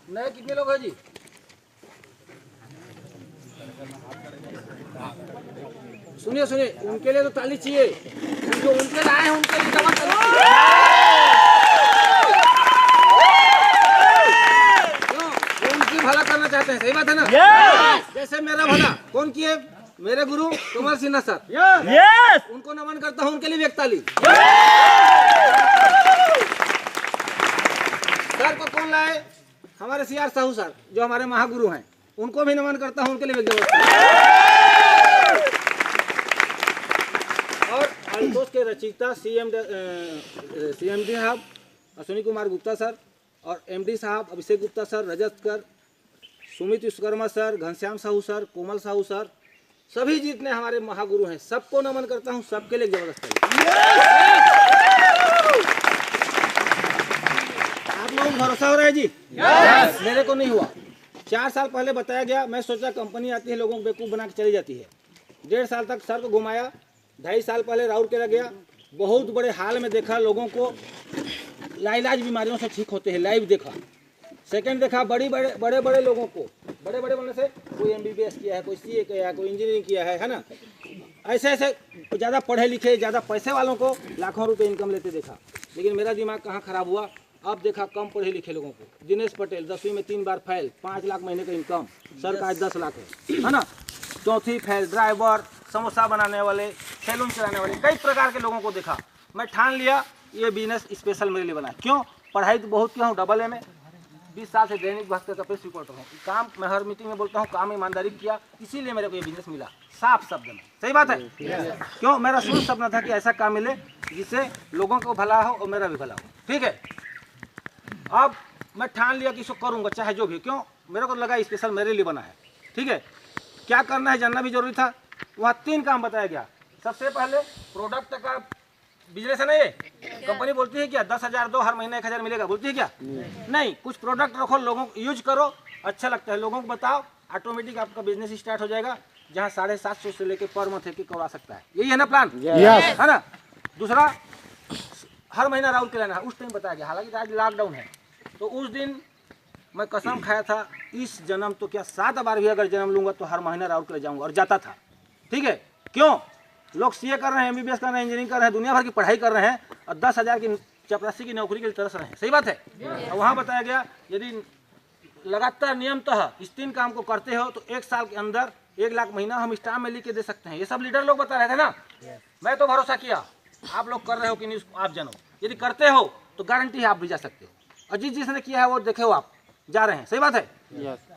नए कितने लोग हैं जी? सुनिए सुनिए, उनके लिए तो ताली चाहिए, जो उनके लाए हैं उनके लिए जमा करो। क्यों? उनकी भला करना चाहते हैं, सही बात है ना? जैसे मेरा भला कौन किए? मेरे गुरु कमल सिन्हा सर, उनको नमन करता हूँ, उनके लिए भी एक ताली। सर को कौन लाए? हमारे सीआर साहू सर, जो हमारे महागुरु हैं, उनको भी नमन करता हूँ, उनके लिए भी और अल्टोस के रचयिता सीएमडी साहब अश्विनी कुमार गुप्ता सर और एमडी साहब अभिषेक गुप्ता सर, रजत कर, सुमित विश्वकर्मा सर, घनश्याम साहू सर, कोमल साहू सर, सभी जितने हमारे महागुरु हैं सबको नमन करता हूँ, सबके लिए जबरदस्त है। आप लोगों को भरोसा हो रहा है जी? मेरे को नहीं हुआ। 4 साल पहले बताया गया, मैं सोचा कंपनी आती है लोगों को बेवकूफ़ बना के चली जाती है। 1.5 साल तक सर को घुमाया। 2.5 साल पहले राउरकेला गया, बहुत बड़े हाल में देखा लोगों को लाइलाज बीमारियों से ठीक होते हैं, लाइव देखा। सेकंड देखा बड़े बड़े लोगों को, बड़े बनने से कोई MBBS किया है, कोई CA किया है, कोई इंजीनियरिंग किया है ना, ऐसे ज़्यादा पढ़े लिखे ज़्यादा पैसे वालों को लाखों रुपए इनकम लेते देखा। लेकिन मेरा दिमाग कहाँ खराब हुआ, अब देखा कम पढ़े लिखे लोगों को। दिनेश पटेल 10वीं में 3 बार फेल, 5 लाख महीने का इनकम, सर का आज 10 लाख है ना। चौथी फेल, ड्राइवर, समोसा बनाने वाले, सैलून चलाने वाले, कई प्रकार के लोगों को देखा। मैं ठान लिया ये बिजनेस स्पेशल मेरे लिए बना। क्यों? पढ़ाई तो बहुत किया हूँ, डबल A में 20 साल से दैनिक भास्कर का प्रेस रिपोर्टर हूँ। काम मैं हर मीटिंग में बोलता हूँ, काम ईमानदारी किया, इसीलिए मेरे को ये बिजनेस मिला, साफ शब्द में। सही बात है? क्यों? मेरा शुरू सपना था कि ऐसा काम मिले जिससे लोगों को भला हो और मेरा भी भला हो। ठीक है, अब मैं ठान लिया कि इसको करूँगा चाहे जो भी। क्यों? मेरे को लगा स्पेशल मेरे लिए बना है। ठीक है, क्या करना है जानना भी जरूरी था। वहाँ 3 काम बताया गया। सबसे पहले प्रोडक्ट का बिजनेस है ना, ये कंपनी बोलती है क्या 10,000 दो, हर महीने 1,000 मिलेगा, बोलती है क्या? नहीं, कुछ प्रोडक्ट रखो, लोगों को यूज करो, अच्छा लगता है, लोगों को बताओ, ऑटोमेटिक आपका बिजनेस स्टार्ट हो जाएगा, जहाँ 750 से लेके पर मंथ एक करवा सकता है। यही है ना प्लान? है ना। दूसरा, हर महीना राउंड के लाना है, उस टाइम बताया गया। हालांकि आज लॉकडाउन है, तो उस दिन मैं कसम खाया था, इस जन्म तो क्या 7 बार भी अगर जन्म लूंगा तो हर महीना राउंड के लिए जाऊंगा, और जाता था। ठीक है, क्यों? लोग CA कर रहे हैं, MBBS कर रहे हैं, इंजीनियरिंग कर रहे हैं, दुनिया भर की पढ़ाई कर रहे हैं, और 10,000 की चपरासी की नौकरी के लिए तरस रहे हैं। सही बात है? और वहाँ बताया गया यदि लगातार नियमतः इस 3 काम को करते हो तो 1 साल के अंदर 1 लाख महीना हम स्टाम्प में लिख के दे सकते हैं। ये सब लीडर लोग बता रहे थे ना, मैं तो भरोसा किया। आप लोग कर रहे हो कि नहीं आप जानो, यदि करते हो तो गारंटी है आप भी जा सकते हो, और जिसने किया है वो देखे हो आप जा रहे हैं। सही बात है?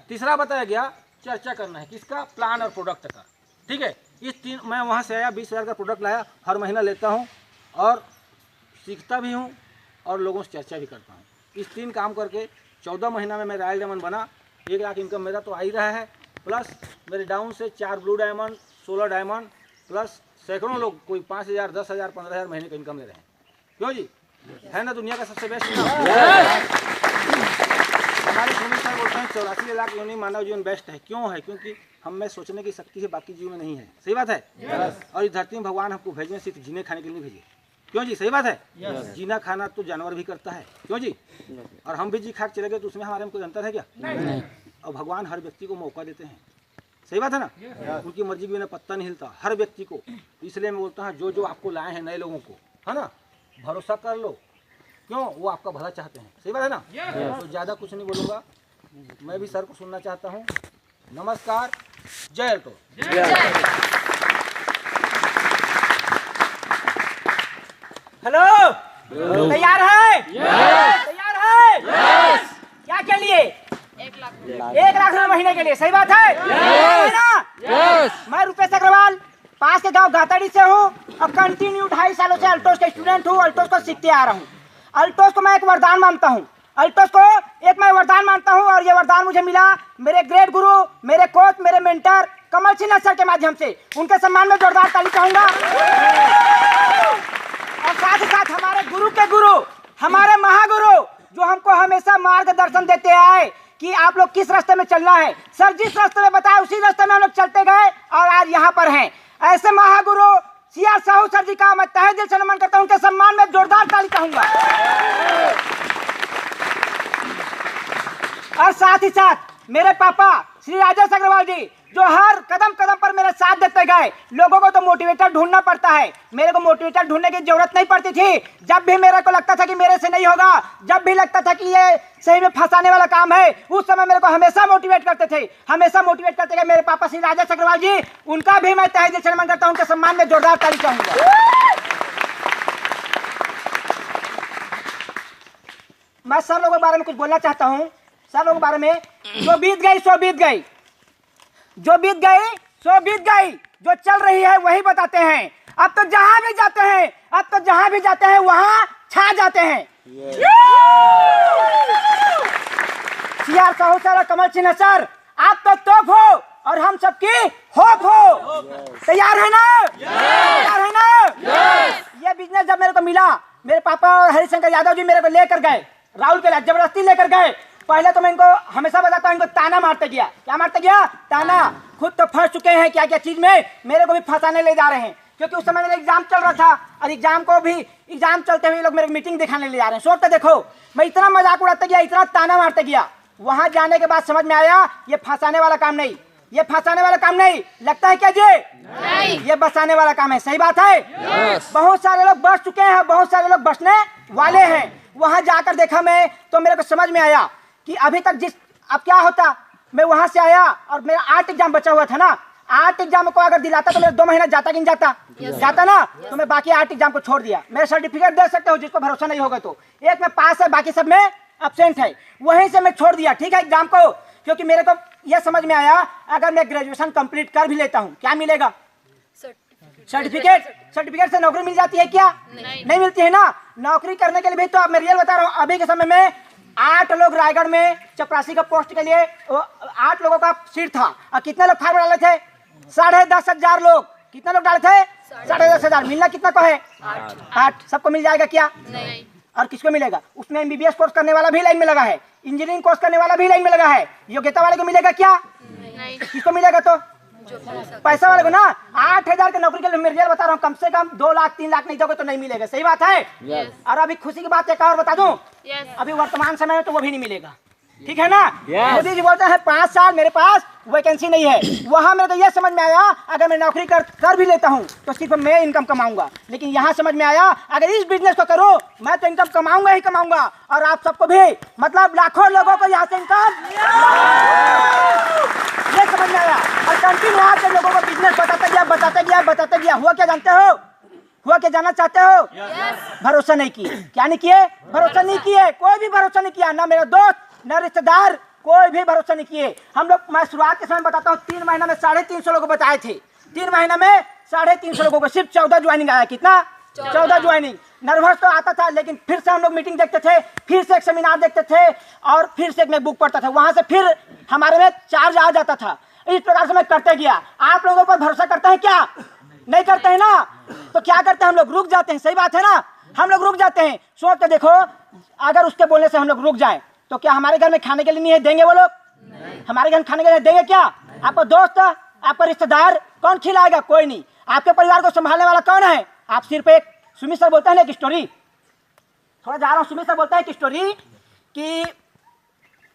तीसरा बताया गया चर्चा करना है, किसका? प्लान और प्रोडक्ट का। ठीक है, इस 3 मैं वहाँ से आया, 20,000 का प्रोडक्ट लाया, हर महीना लेता हूँ और सीखता भी हूँ और लोगों से चर्चा भी करता हूँ। इस 3 काम करके 14 महीना में मैं रॉयल डायमंड बना। 1 लाख इनकम मेरा तो आ ही रहा है, प्लस मेरे डाउन से 4 ब्लू डायमंड, 16 डायमंड, प्लस सैकड़ों लोग कोई 5,000, 10,000, 15,000 महीने का इनकम ले रहे हैं। क्यों जी? है ना दुनिया का सबसे बेस्ट। हमारे सुमित सर बोलते हैं 84 लाख योनि मानव जीवन बेस्ट है। क्यों है? क्योंकि हम में सोचने की शक्ति है, बाकी जीव में नहीं है। सही बात है? और इस धरती में भगवान हमको भेजे सिर्फ जीने खाने के लिए भेजे। क्यों जी? सही बात है? जीना खाना तो जानवर भी करता है। क्यों जी? और हम भी जी खा के चले गए तो उसमें हमारे में कोई अंतर है क्या? नहीं। और भगवान हर व्यक्ति को मौका देते हैं। सही बात है ना? उनकी मर्जी के बिना पत्ता नहीं हिलता हर व्यक्ति को। इसलिए मैं बोलता हूँ जो आपको लाए हैं नए लोगों को, है ना, भरोसा कर लो। क्यों? वो आपका भला चाहते हैं। सही बात है ना? तो ज़्यादा कुछ नहीं बोलूँगा, मैं भी सर को सुनना चाहता हूँ। नमस्कार, जय अल्टो। हेलो, तैयार है? तैयार है? क्या के लिए? 1 लाख रुपए महीने के लिए। सही बात है? मैं रुपेश अग्रवाल पास के गांव गाताड़ी से हूँ और कंटिन्यू 2.5 सालों से अल्टोस का स्टूडेंट हूँ। अल्टोस को सीखते आ रहा हूँ। अल्टोस को मैं एक वरदान मानता हूँ। अल्टोस को एक मैं वरदान मानता हूँ, और ये वरदान मुझे मिला मेरे ग्रेट गुरु, मेरे कोच, मेरे मेंटर कमल सिन्हा सर के माध्यम से। उनके सम्मान में जोरदार ताली चाहूंगा। और साथ ही साथ हमारे गुरु के गुरु, हमारे महागुरु, जो हमको हमेशा मार्गदर्शन देते आए कि आप लोग किस रास्ते में चलना है। सर जिस रास्ते में बताया उसी रास्ते में हम लोग चलते गए और आज यहाँ पर हैं। ऐसे महागुरु सीआर साहू सर जी का मैं तहे दिल से नमन करता हूँ। उनके सम्मान में जोरदार ताली चाहूंगा। और साथ ही साथ मेरे पापा श्री राजेश अग्रवाल जी जो हर कदम कदम पर मेरे साथ देते गए। लोगों को तो मोटिवेटर ढूंढना पड़ता है, मेरे को मोटिवेटर ढूंढने की जरूरत नहीं पड़ती थी। जब भी मेरे को लगता था कि मेरे से नहीं होगा, जब भी लगता था कि ये सही में फंसाने वाला काम है, उस समय मेरे को हमेशा मोटिवेट करते थे, हमेशा मोटिवेट करते गए मेरे पापा श्री राजेश अग्रवाल जी। उनका भी मैं तहे दिल से नमन करता हूं, उनके सम्मान में जोरदार ताली चाहूंगा। मैं सब लोगों के बारे में कुछ बोलना चाहता हूं। सब लोगों के बारे में जो बीत गई सो बीत गई, जो बीत गई सो बीत गई, जो चल रही है वही बताते हैं। अब तो जहां भी जाते हैं, अब तो जहां भी जाते हैं वहां छा जाते हैं। सीआर साहू सर और कमल सिन्हा सर, आप तो तोप हो और हम सबकी होप हो। तैयार है ना? तैयार है ना? ये बिजनेस जब मेरे को मिला, मेरे पापा और हरिशंकर यादव जी मेरे को लेकर गए, राहुल के लिए जबरदस्ती लेकर गए। पहले तो मैं इनको हमेशा बताता हूँ, इनको ताना मारते गया। क्या मारते गया? ताना। खुद तो फंस चुके हैं क्या क्या चीज में, मेरे को भी फंसाने ले जा रहे हैं। क्योंकि उस समय मेरा एग्जाम चल रहा था और एग्जाम चलते हुए लोग मेरे मीटिंग दिखाने ले जा रहे हैं। सोचते देखो, मैं इतना मजाक उड़ाते गया, इतना ताना मारते गया। वहां जाने के बाद समझ में आया ये फंसाने वाला काम नहीं, ये फंसाने वाला काम नहीं। लगता है क्या जी? नहीं। ये बचाने वाला काम है। सही बात है। बहुत सारे लोग बच चुके हैं, बहुत सारे लोग बचने वाले हैं। वहां जाकर देखा मैं तो मेरे को समझ में आया कि अभी तक अब क्या होता। मैं वहां से आया और मेरा 8 एग्जाम बचा हुआ था ना, 8 एग्जाम को अगर दिलाता तो मेरा 2 महीना जाता कि नहीं जाता? जाता ना। तो मैं बाकी 8 एग्जाम को छोड़ दिया। मेरा सर्टिफिकेट दे सकते हो जिसको भरोसा नहीं होगा तो, एक में पास है बाकी सब में एब्सेंट है, वहीं से मैं छोड़ दिया। ठीक है एग्जाम को, क्योंकि मेरे को यह समझ में आया अगर मैं ग्रेजुएशन कंप्लीट कर भी लेता हूँ, क्या मिलेगा? सर्टिफिकेट। सर्टिफिकेट से नौकरी मिल जाती है क्या? नहीं मिलती है ना। नौकरी करने के लिए भी तो मैं रियल बता रहा हूँ, अभी के समय में 8 लोग रायगढ़ में चपरासी का पोस्ट के लिए 8 लोगों का सीट था और कितने लोग फार्म डाले थे? 10,500 लोग। कितने लोग डाले थे? 10,500। मिलना कितना को है? 8। सबको मिल जाएगा क्या? नहीं। और किसको मिलेगा? उसमें एमबीबीएस कोर्स करने वाला भी लाइन में लगा है, इंजीनियरिंग कोर्स करने वाला भी लाइन में लगा है। योग्यता वाले को मिलेगा क्या? नहीं। किसको मिलेगा? तो पैसा वाले को ना। 8,000 की नौकरी के लिए मैं रियल बता रहा हूँ, कम से कम 2 लाख 3 लाख नहीं दोगे तो नहीं मिलेगा। सही बात है। और अभी खुशी की बात एक और बता दूं, अभी वर्तमान समय में तो वो भी नहीं मिलेगा। ठीक है ना? मोदी जी बोलते हैं 5 साल मेरे पास वैकेंसी नहीं है। वहां मेरे को यह समझ में आया अगर मैं नौकरी कर भी लेता हूं तो सिर्फ मैं इनकम कमाऊंगा, लेकिन यहाँ समझ में आया अगर इस बिजनेस को करो मैं तो इनकम कमाऊंगा ही कमाऊंगा। और आप सबको भी, मतलब लाखों लोगों को यहाँ से इनकम ये समझ में आया। और कंटिन्यू यहाँ से लोगों को बिजनेस बताते गया। हुआ क्या जानते हो? हुआ क्या जानना चाहते हो? भरोसा नहीं किए। क्या नहीं किए? भरोसा नहीं किए। कोई भी भरोसा नहीं किया, ना मेरा दोस्त ना रिश्तेदार, कोई भी भरोसा नहीं किए। हम लोग, मैं शुरुआत के समय बताता हूँ, 3 महीना में 350 लोगों को बताए थे। 3 महीना में 350 लोगों को, सिर्फ 14 ज्वाइनिंग आया। कितना? 14 ज्वाइनिंग। नर्वस तो आता था, लेकिन फिर से हम लोग मीटिंग देखते थे, फिर से एक सेमिनार देखते थे और फिर से एक मैं बुक पढ़ता था। वहां से फिर हमारे में चार्ज आ जाता था। इस प्रकार से मैं करते गया। आप लोगों पर भरोसा करते हैं क्या? नहीं करते हैं ना। तो क्या करते हैं हम लोग? रुक जाते हैं। सही बात है ना? हम लोग रुक जाते हैं। सोच के देखो, अगर उसके बोलने से हम लोग रुक जाए तो क्या हमारे घर में खाने के लिए नहीं है? देंगे वो लोग? हमारे घर में खाने के लिए देंगे क्या? आपको दोस्त, आपका रिश्तेदार कौन खिलाएगा? कोई नहीं। आपके परिवार को संभालने वाला कौन है? आप सिर्फ एक, सुमित सर बोलते हैं ना एक स्टोरी, थोड़ा जा रहा हूँ, सुमित सर बोलता है एक स्टोरी कि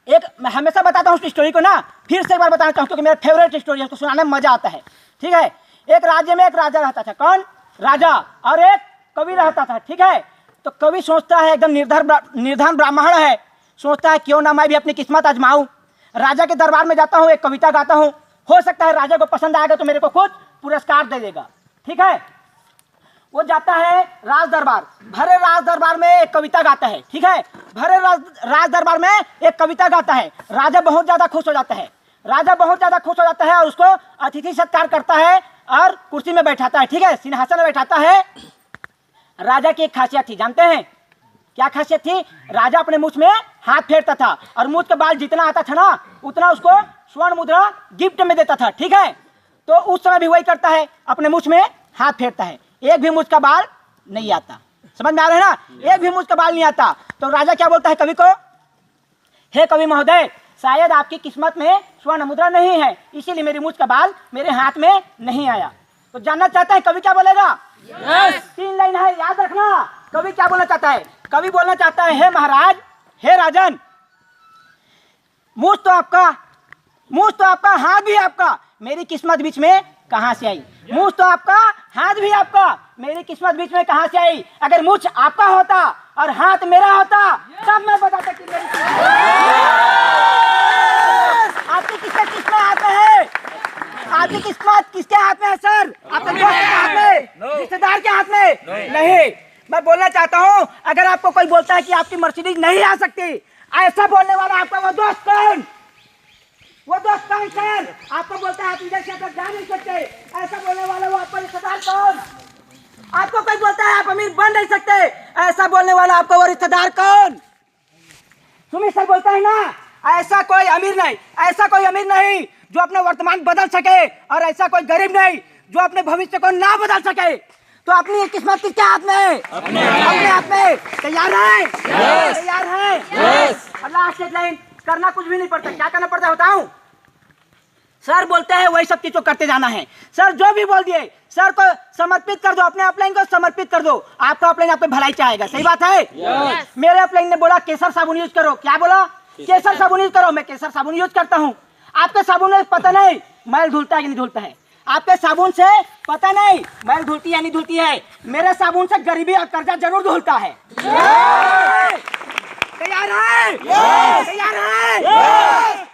एक, मैं हमेशा बताता हूँ उस स्टोरी को ना, फिर से एक बार बताना चाहूँ क्योंकि मेरा फेवरेट स्टोरी है, उसको सुनाने में मजा आता है। ठीक है? एक राज्य में एक राजा रहता था। कौन? राजा। और एक कवि रहता था। ठीक है? तो कवि सोचता है, एकदम निर्धन ब्राह्मण है, सोचता है क्यों ना मैं भी अपनी किस्मत आजमाऊं। राजा के दरबार में जाता हूँ, एक कविता गाता हूँ, हो सकता है राजा को पसंद आएगा तो मेरे को कुछ पुरस्कार दे देगा। ठीक है? वो जाता है राज दरबार, भरे राज दरबार में एक कविता गाता है। ठीक है? भरे राज दरबार में एक कविता गाता है। राजा बहुत ज्यादा खुश हो जाता है। राजा बहुत ज्यादा खुश हो जाता है और उसको अतिथि सत्कार करता है और कुर्सी में बैठाता है। ठीक है? सिंहासन में बैठाता है। राजा की एक खासियत थी, जानते हैं क्या खासियत थी? राजा अपने मुछ में हाथ फेरता था और मुछ के बाल जितना आता था ना उतना उसको स्वर्ण मुद्रा गिफ्ट में देता था। ठीक है? तो उस समय भी वही करता है, अपने मुछ में हाथ फेरता है। एक भी मुछ का बाल नहीं आता। समझ में आ रहा है ना? एक भी मुछ का बाल नहीं आता। तो राजा क्या बोलता है कवि को? हे कवि महोदय, शायद आपकी किस्मत में स्वर्ण मुद्रा नहीं है, इसीलिए मेरी मुछ का बाल मेरे हाथ में नहीं आया। तो जानना चाहता है कवि क्या बोलेगा? 3 लाइन है, याद रखना। कवि क्या बोलना चाहता है? कवि बोलना चाहता है, हे महाराज, हे राजन, मुझ तो आपका हाथ भी आपका, मेरी किस्मत बीच में कहां से आई? मुझ तो आपका हाथ भी आपका, मेरी किस्मत बीच में कहां से आई? अगर मुझ आपका होता और हाथ मेरा होता तब मैं बता सकती मेरी आपकी किस्मत किसमें हाथ में है? आपकी किस्मत किसके हाथ में है सर? आपके दोस्त के हाथ में, रिश्तेदार के हाथ में नहीं। मैं बोलना चाहता हूँ, अगर आपको कोई बोलता है कि आपकी मर्सिडीज नहीं आ सकती, ऐसा बोलने वाला आपका वो दोस्त कौन? वो दोस्त कौन सर? आपको बोलता है आप इधर से जा नहीं सकते, ऐसा बोलने वाला वो आपका रिश्तेदार कौन? आपको कोई बोलता है आप अमीर बन नहीं सकते, ऐसा बोलने वाला आपका वो रिश्तेदार कौन? सुमित सर बोलता है ना, ऐसा कोई अमीर नहीं जो अपना वर्तमान बदल सके, और ऐसा कोई गरीब नहीं जो अपने भविष्य को ना बदल सके। तो अपनी किस्मत किसके हाथ में है? अपने हाथ में। तैयार है? तैयार है? और लास्ट लाइन, करना कुछ भी नहीं पड़ता। क्या करना पड़ता है बताऊं? सर बोलते हैं वही सब चीज को करते जाना है। सर जो भी बोल दिए सर को समर्पित कर दो, अपने अपलाइन को समर्पित कर दो, आपका अपलाइन आपको भलाई चाहेगा। सही बात है? मेरे अपलाइन ने बोला केसर साबुन यूज करो। क्या बोला? केसर साबुन यूज करो। मैं केसर साबुन यूज करता हूँ। आपके साबुन में पता नहीं मैल धुलता है कि नहीं धुलता है। आपके साबुन से पता नहीं मैल धुलती है नहीं धुलती है। मेरे साबुन से गरीबी और कर्जा जरूर धुलता है। तैयार है? तैयार है?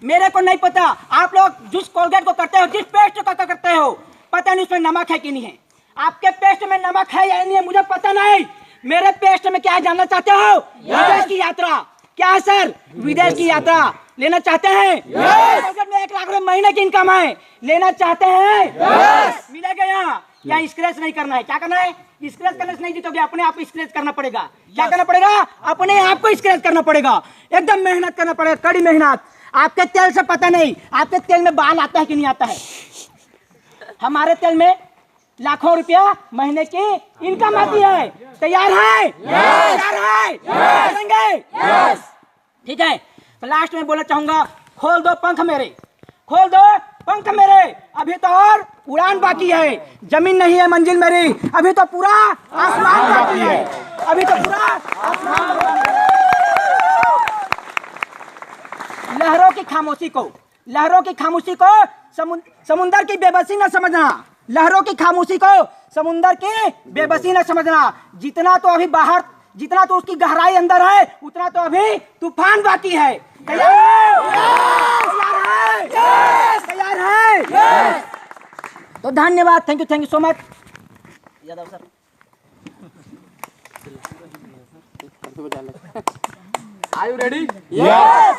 मेरे को नहीं पता आप लोग जिस कोलगेट को करते हो, जिस पेस्ट को करते हो, पता नहीं उसमें नमक है कि नहीं है। आपके पेस्ट में नमक है या नहीं है मुझे पता नहीं। मेरे पेस्ट में क्या है जानना चाहते हो? विदेश की यात्रा। क्या है सर? विदेश की यात्रा लेना चाहते हैं? में 1 लाख रुपए महीने की इनकम है, लेना चाहते हैं? मिलेगा यहाँ स्क्रैच नहीं करना है। क्या करना है? स्क्रैच करने से नहीं जीतोगे, अपने आप को स्क्रैच करना पड़ेगा। क्या करना पड़ेगा? अपने आप को स्क्रैच करना पड़ेगा। एकदम मेहनत करना पड़ेगा, कड़ी मेहनत। आपके तेल से पता नहीं आपके तेल में बाल आता है कि नहीं आता है। हमारे तेल में लाखों रुपया महीने की इनकम आती है। तैयार है? तैयार है? ठीक है, तो लास्ट में बोलना चाहूंगा, खोल दो पंख मेरे, खोल दो पंख मेरे, अभी तो और उड़ान बाकी है। जमीन नहीं है मंजिल मेरी, अभी तो पूरा आसमान बाकी है। अभी तो पूरा आसमान। लहरों की खामोशी को समुंदर की बेबसी न समझना। लहरों की खामोशी को समुंदर की बेबसी न समझना। जितना तो उसकी गहराई अंदर है, उतना तो अभी तूफान बाकी है। तैयार है? तो धन्यवाद। Thank you so much. Yadav sir, Are you ready? Yes.